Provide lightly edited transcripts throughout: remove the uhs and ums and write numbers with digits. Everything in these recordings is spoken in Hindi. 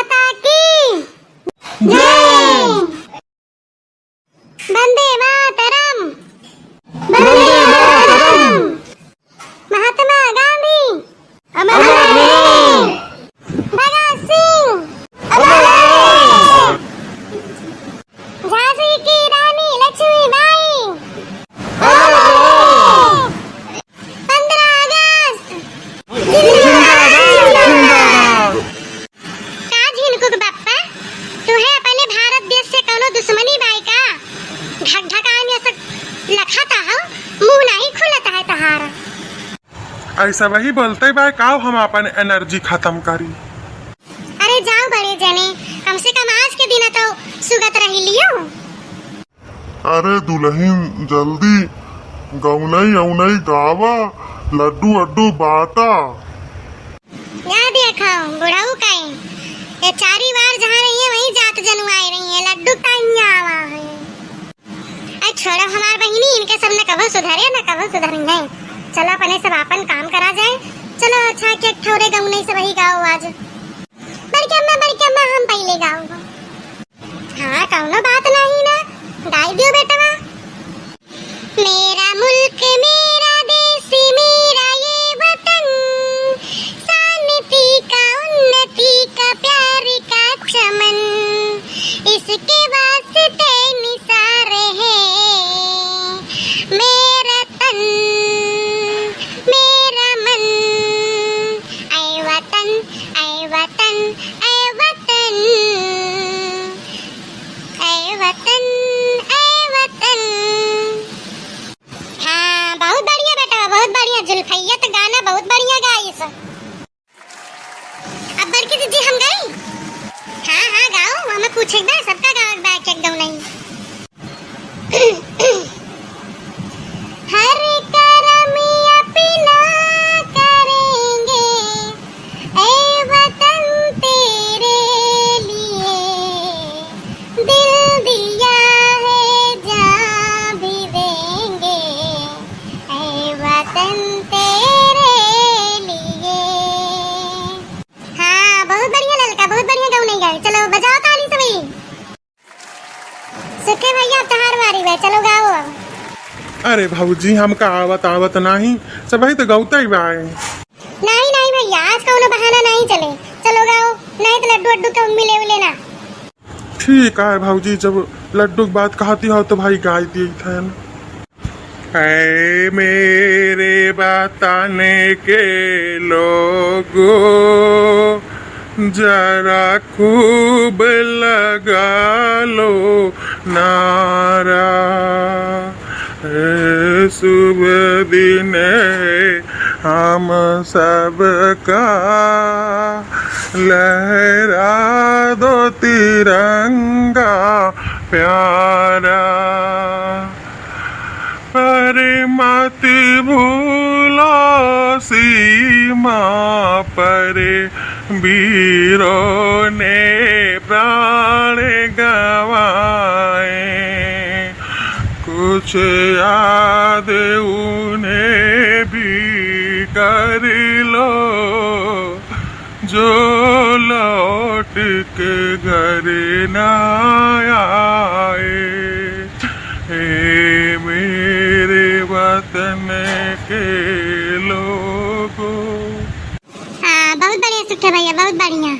माता की जय। वंदे मातरम। वंदे मातरम। महात्मा गांधी अमर रहे। भगत सिंह अमर रहे। झांसी की रानी लक्ष्मीबाई अमर रहे। 15 अगस्त जिंदाबाद जिंदाबाद। काज हिनको बाप्पा तू है अपने भारत देश से कोनो दुश्मनी बाई का ढकढकान ऐसा लखता है मुंह नहीं खुलता है तहारा। ऐसा वही बोलते बा का हम अपन एनर्जी खत्म करी। अरे जाओ बड़े जने कम से कम आज के दिन तो सुगत रही लियो। अरे दुल्हन जल्दी गौनई औनई गावा लड्डू अड्डू बाटा। या देखो बुढ़ाऊ काई ये चारी बार जहाँ रही है वही जात जनुआई रही है लड्डू काई आवा है। अरे छोड़ो हमार बहिनी इनके सब न कभो सुधरे न कभो सुधरेंगे। चलो अपने सब अपन काम करा जाए। चलो अच्छा के ठोरे गौनई से वही गाओ आज। बड़के अम्मा हम पहले गाओ। हाँ कौनो बात नहीं ना गाई दियो बेटवा। मेरा मुल्क मेरा देश मेरा ये वतन शांति का उन्नति का प्यार का चमन इसके वास्ते निसार है मेरा तन मेरा मन। ऐ वतन ऐ वतन ऐ वतन ऐ वतन ऐ वतन। हाँ बहुत बढ़िया बेटा बहुत बढ़िया। जुल्फैया तो गाना बहुत बढ़िया गाई सब। अब बड़की दीदी हम गई। हाँ हाँ गाओ हमें पूछे बा सबका गाओ बा के गाओ नहीं। हर करम अपना करेंगे ऐ वतन तेरे लिए दिल दिया है जान भी देंगे ऐ वतन तेरे लिए। हाँ बहुत बढ़िया ललका बहुत बढ़िया गाँव नहीं गाए। चलो बजाओ ताली सभी। सुखे भैया तहार वारी वे चलो गाओ। अरे भाऊजी हमका आवत नहीं सब तो गौता ही बा। नहीं नहीं भैया आज कौनो बहाना नहीं चले। चलो गाओ नहीं तो लड्डू अड्डू तो मिले लेना। ठीक है भाऊजी जब लड्डू की बात कहती हो तो भाई गाय दी थे। ऐ मेरे बताने के लोगो जरा खूब लगा लो नारा शुभ दिन हम सबका लहरा दो तिरंगा प्यारा पर मत भूलो सीमा पर वीरों ने प्राण गंवाए कुछ याद उन्हें भी कर लो जो लौट के घर न आए। हे मेरे वतन के लोगों। हाँ बहुत बढ़िया सुखे भैया बहुत बढ़िया।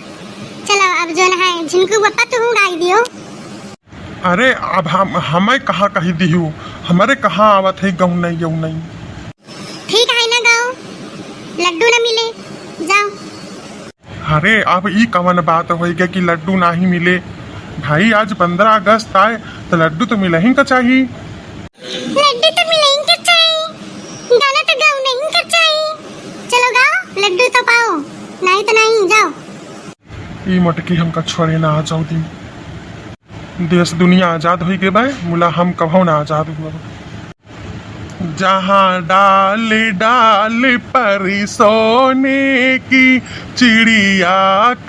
चलो अब जो है झिनकू बप्पा तू गाई दियो। अरे अब हमें कहाँ कही दिहू हमारे कहाँ आवत है गऊ नहीं। ठीक है ना गाओ लड्डू न मिले जाओ। अरे अब ई कवन बात होगी कि लड्डू नहीं मिले। भाई आज 15 अगस्त आए तो लड्डू तो मिले ही का चाहिए। लड्डू तो मिले ही का चाहिए गाना तो गाओ नहीं का चाहिए। चलो गाओ लड्डू तो पाओ नहीं तो नहीं जाओ। ई मटकी हमका छोड़े ना आ जाओ दी। देश दुनिया आजाद हो गए भाई मुला हम कभो ना आजाद हुआ। जहाँ डाल डाल पर सोने की चिड़िया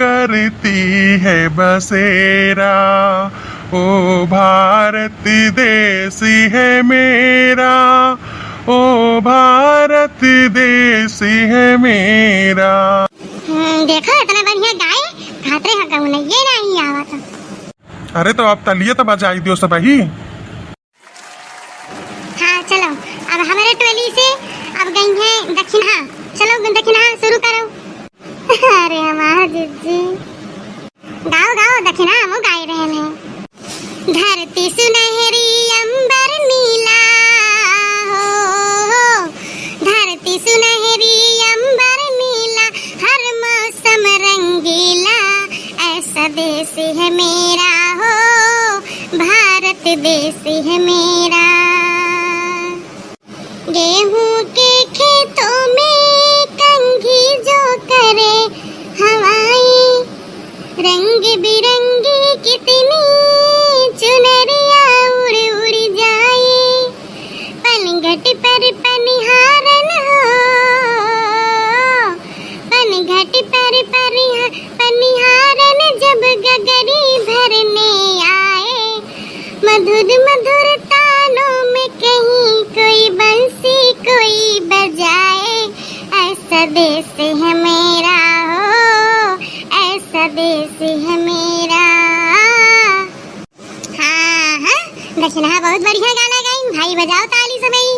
करती है बसेरा ओ भारत देश है मेरा ओ भारत देश है मेरा। देखो इतना बढ़िया गाए दिखाते हैं कहूँ नहीं ये नहीं आवा था। अरे तो अब तलिए तो बजाई दियो सब ही। हाँ चलो अब हमारे टोली से अब गई है दक्षिणा। चलो दक्षिणा शुरू करो। अरे हमारा जिज्जी गाओ गाओ दक्षिणा वो गाई रहे हैं। धरती सुनहरी अंबर नीला हो, धरती सुनहरी अंबर नीला हर मौसम रंगीला ऐसा देश है मेरा हो भारत देश है मेरा। गेहूं के खेतों में कंघी जो करे हवाएं रंग बिरंगी कितनी चुनरिया उड़ उड़ जाए पनघट पर पनिहारन हो पनघट पर पनिहारन जब गगरी भरने आए मधुर मधुर तानों में कहीं कोई बंसी कोई बजाए ऐसा देश है मेरा हो ऐसा देश है मेरा। हाँ हाँ दक्षिणा बहुत बढ़िया गाना गाई भाई बजाओ ताली सबई।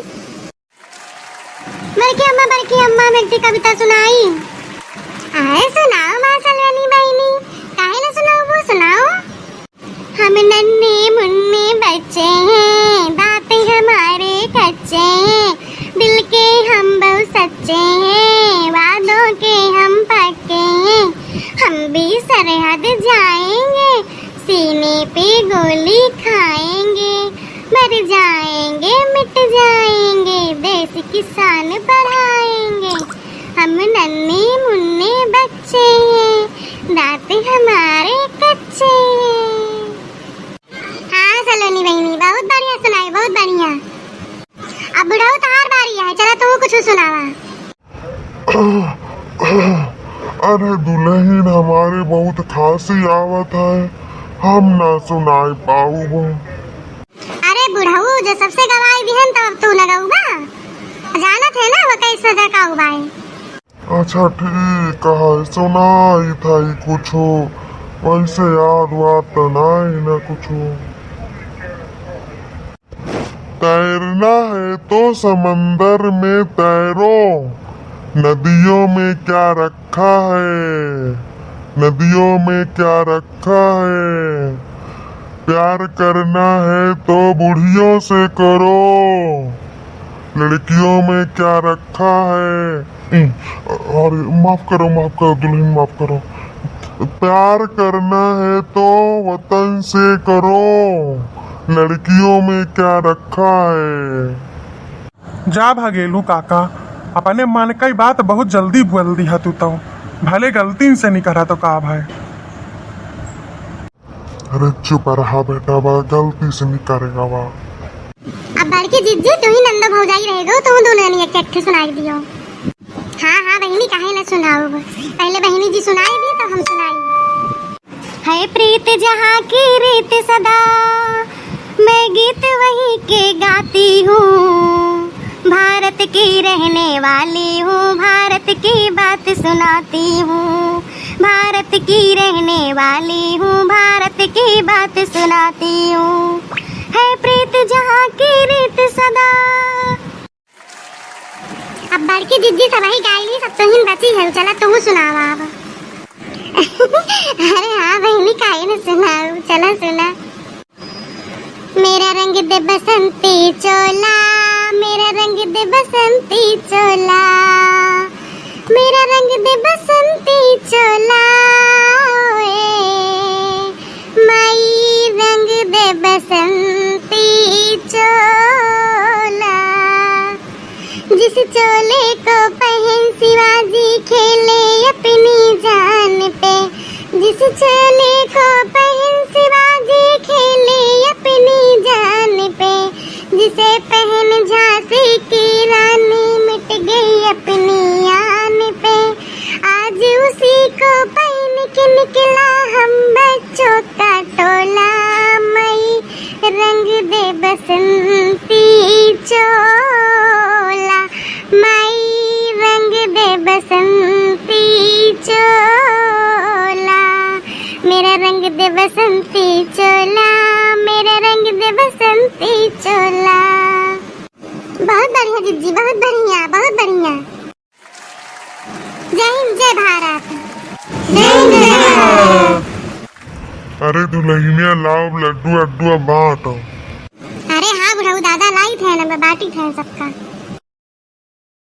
बड़की अम्मा मिट्टी कविता सुनाई। आए सुनाओ माँ सलवानी बहनी काहे ना सुनाओ वो सुनाओ। हम नन्हे मुन्ने बच्चे हैं बातें हमारे कच्चे हैं दिल के हम बहुत सच्चे हैं वादों के हम पक्के हैं हम भी सरहद जाएंगे सीने पे गोली खाएंगे मर जाएंगे मिट जाएंगे देश किसान पढ़ाएंगे हम नन्हे मुन्ने बच्चे हैं दांत हमारे कच्चे हैं। हाँ सलोनी बहनी बहुत बढ़िया सुनाई बहुत बढ़िया। अब बुढ़ाऊ तार बारी है चला तू कुछ सुनावा। अरे दुल्हन हमारे बहुत खांसी आवत है हम ना सुनाई पाऊबो। अरे बुढ़ाऊ जो सबसे गवाई दिहन तो अब तू लगाऊगा जानत है ना वो कैसे का उबाई। अच्छा ठीक है सुनाई था कुछो वैसे याद वाद तो नहीं ना कुछो। तैरना है तो समंदर में तैरो नदियों में क्या रखा है नदियों में क्या रखा है प्यार करना है तो बुढ़ियों से करो लड़कियों में क्या रखा है। और माफ करो दुल्हन माफ करो। प्यार करना है तो वतन से करो लड़कियों में क्या रखा है। जा भागेलू काका अपने मन की बात बहुत जल्दी बोल दी है तू तो भले गलती से नहीं करा तो का भाई। अरे चुप रहा बेटा बा गलती से नहीं करेगा बा। अब बड़की जिज्जी तू ही नंदा भौजाई रहेगो तू दोनों ने एक एक सुनाई दियो। हाँ हाँ बहनी काहे ना सुनाओ पहले बहनी जी सुनाई दी तो हम सुनाई। है प्रीत जहाँ की रीत सदा मैं गीत वही के गाती हूँ भारत की रहने वाली हूँ भारत की बात सुनाती हूँ भारत की रहने वाली हूँ भारत की बात सुनाती हूँ है प्रीत जहाँ की रीत सदा। अब बड़की दीदी सभी गायली सब तो ही बची है चला तू सुनावा अब। अरे हाँ बहनी काहे न सुनाओ चला सुना। मेरा रंग दे बसंती चोला मेरा रंग दे बसंती चोला मेरा रंग दे बसंती चोला माई रंग दे बसंती चोला जिस चोले को पहन शिवाजी खेले अपनी जान पे जिस चोले को पहन शिवाजी खेले अपनी जान पे जिसे पहन झांसी की रानी मिट गई अपनी आन पे आज उसी को पहन के निकला हम बच्चों का टोला मई रंग दे बसंती चोला मई रंग दे बसंती चोला मेरा रंग दे बसंती चोला, मेरा रंग दे बसंती चोला। बहुत बढ़िया जीजी, बहुत बढ़िया, बहुत बढ़िया। जय हिंद, जय भारत। जय हिंद, जय भारत। अरे दुल्हनिया लाओ लड्डू अड्डू बांटो। अरे हाँ बुढ़ऊ दादा लाई थे ना, मैं बाटी थे सबका।